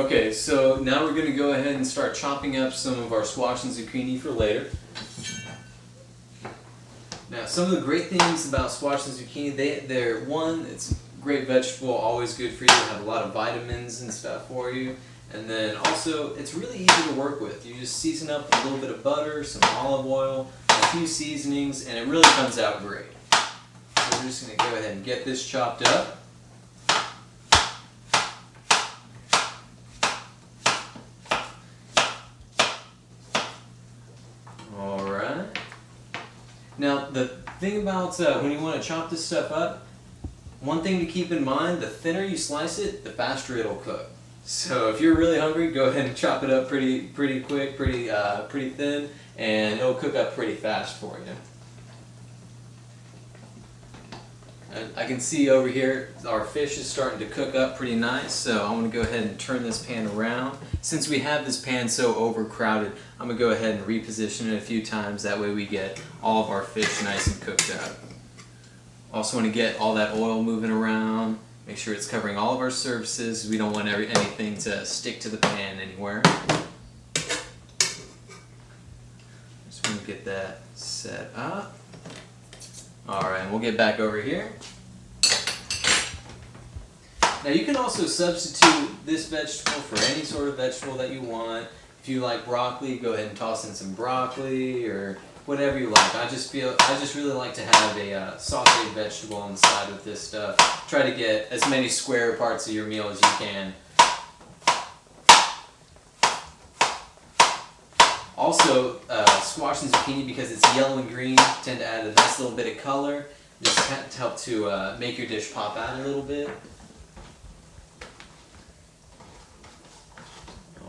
Okay, so now we're going to go ahead and start chopping up some of our squash and zucchini for later. Now, some of the great things about squash and zucchini, they're one, it's a great vegetable, always good for you, have a lot of vitamins and stuff for you. And then also, it's really easy to work with. You just season up a little bit of butter, some olive oil, a few seasonings, and it really comes out great. So we're just going to go ahead and get this chopped up. Now, the thing about when you want to chop this stuff up, one thing to keep in mind, the thinner you slice it, the faster it'll cook. So if you're really hungry, go ahead and chop it up pretty quick, pretty thin, and it'll cook up pretty fast for you. And I can see over here our fish is starting to cook up pretty nice, so I'm going to go ahead and turn this pan around. Since we have this pan so overcrowded, I'm going to go ahead and reposition it a few times, that way we get all of our fish nice and cooked up. Also want to get all that oil moving around, make sure it's covering all of our surfaces. We don't want anything to stick to the pan anywhere. Just want to get that set up. Alright, and we'll get back over here. Now you can also substitute this vegetable for any sort of vegetable that you want. If you like broccoli, go ahead and toss in some broccoli or whatever you like. I just really like to have a sauteed vegetable on the side with this stuff. Try to get as many square parts of your meal as you can. Also, squash and zucchini, because it's yellow and green, tend to add a nice little bit of color, just to help to make your dish pop out a little bit.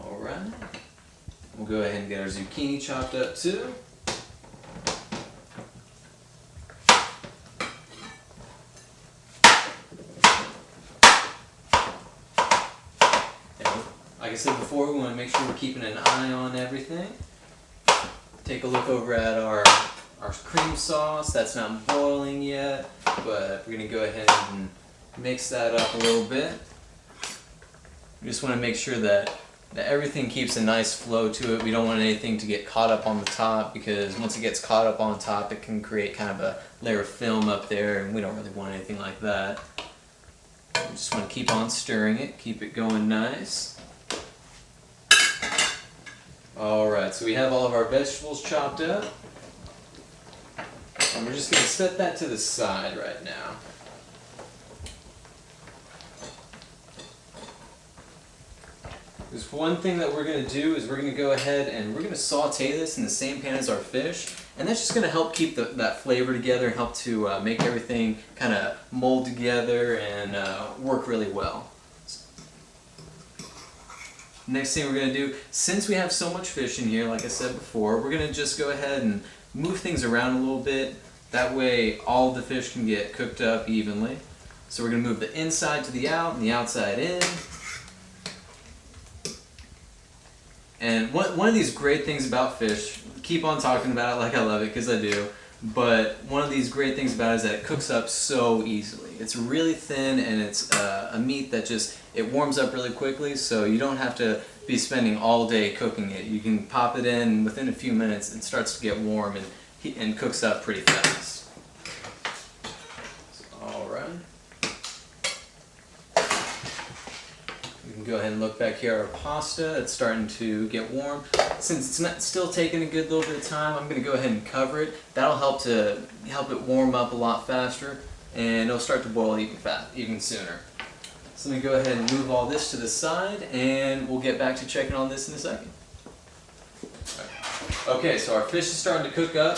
Alright, we'll go ahead and get our zucchini chopped up too. And like I said before, we want to make sure we're keeping an eye on everything. Take a look over at our cream sauce. That's not boiling yet, but we're going to go ahead and mix that up a little bit. We just want to make sure that everything keeps a nice flow to it. We don't want anything to get caught up on the top, because once it gets caught up on top, it can create kind of a layer of film up there, and we don't really want anything like that. We just want to keep on stirring it, keep it going nice. Alright, so we have all of our vegetables chopped up. And we're just going to set that to the side right now. There's one thing that we're going to do is we're going to go ahead and we're going to saute this in the same pan as our fish. And that's just going to help keep that flavor together and help to make everything kind of mold together and work really well. Next thing we're going to do, since we have so much fish in here, like I said before, we're going to just go ahead and move things around a little bit. That way all of the fish can get cooked up evenly. So we're going to move the inside to the out and the outside in. And one of these great things about fish, keep on talking about it like I love it, because I do, but one of these great things about it is that it cooks up so easily. It's really thin, and it's a meat that it warms up really quickly, so you don't have to be spending all day cooking it. You can pop it in, and within a few minutes it starts to get warm and cooks up pretty fast. Alright. We can go ahead and look back here at our pasta. It's starting to get warm. Since it's still taking a good little bit of time, I'm going to go ahead and cover it. That'll help it warm up a lot faster, and it'll start to boil even sooner. So let me go ahead and move all this to the side, and we'll get back to checking on this in a second. Okay, so our fish is starting to cook up,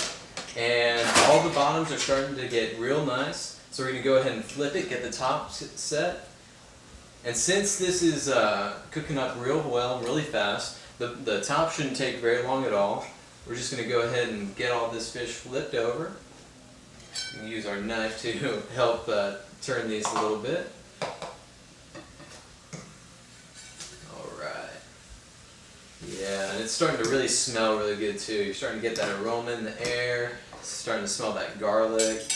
and all the bottoms are starting to get real nice. So we're going to go ahead and flip it, get the top set. And since this is cooking up real well, really fast, the top shouldn't take very long at all. We're just going to go ahead and get all this fish flipped over. We can use our knife to help turn these a little bit. Alright. Yeah, and it's starting to really smell really good too. You're starting to get that aroma in the air. It's starting to smell that garlic.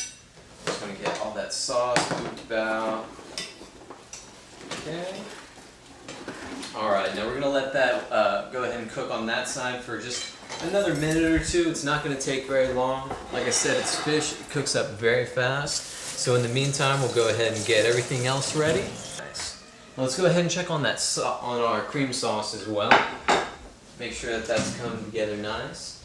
Just going to get all that sauce moved about. Okay. Alright, now we're going to let that go ahead and cook on that side for just another minute or two. It's not going to take very long. Like I said, it's fish. It cooks up very fast. So in the meantime, we'll go ahead and get everything else ready. Nice. Now let's go ahead and check on that on our cream sauce as well. Make sure that that's coming together nice.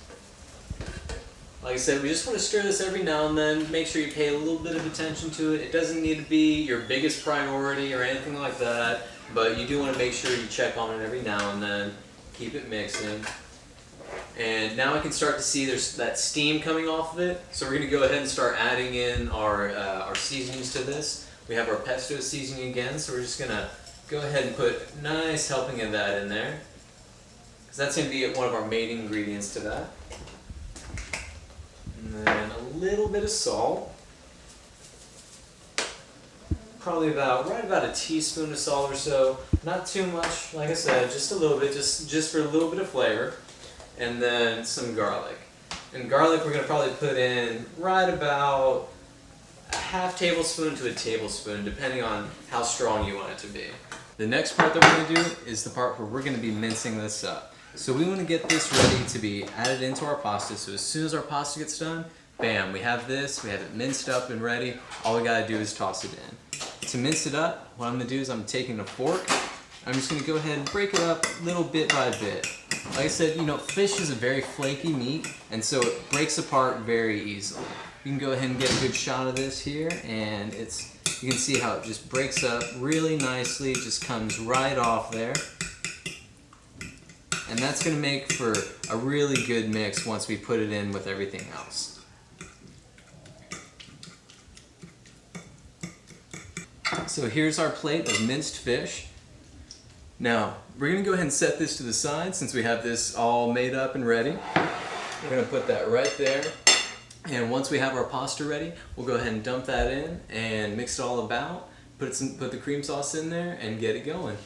Like I said, we just want to stir this every now and then. Make sure you pay a little bit of attention to it. It doesn't need to be your biggest priority or anything like that, but you do want to make sure you check on it every now and then. Keep it mixing. And now I can start to see there's that steam coming off of it. So we're going to go ahead and start adding in our seasonings to this. We have our pesto seasoning again, so we're just going to go ahead and put a nice helping of that in there. Because that's going to be one of our main ingredients to that. And then a little bit of salt. Probably right about a teaspoon of salt or so. Not too much, like I said, just a little bit, just for a little bit of flavor. And then some garlic. And garlic we're going to probably put in right about a half tablespoon to a tablespoon, depending on how strong you want it to be. The next part that we're going to do is the part where we're going to be mincing this up. So we want to get this ready to be added into our pasta. So as soon as our pasta gets done, bam, we have this, we have it minced up and ready. All we got to do is toss it in. To mince it up, what I'm going to do is I'm taking a fork. I'm just going to go ahead and break it up little bit by bit. Like I said, you know, fish is a very flaky meat, and so it breaks apart very easily. You can go ahead and get a good shot of this here, and you can see how it just breaks up really nicely. It just comes right off there. And that's going to make for a really good mix once we put it in with everything else. So here's our plate of minced fish. Now, we're going to go ahead and set this to the side since we have this all made up and ready. We're going to put that right there. And once we have our pasta ready, we'll go ahead and dump that in and mix it all about. Put the cream sauce in there and get it going.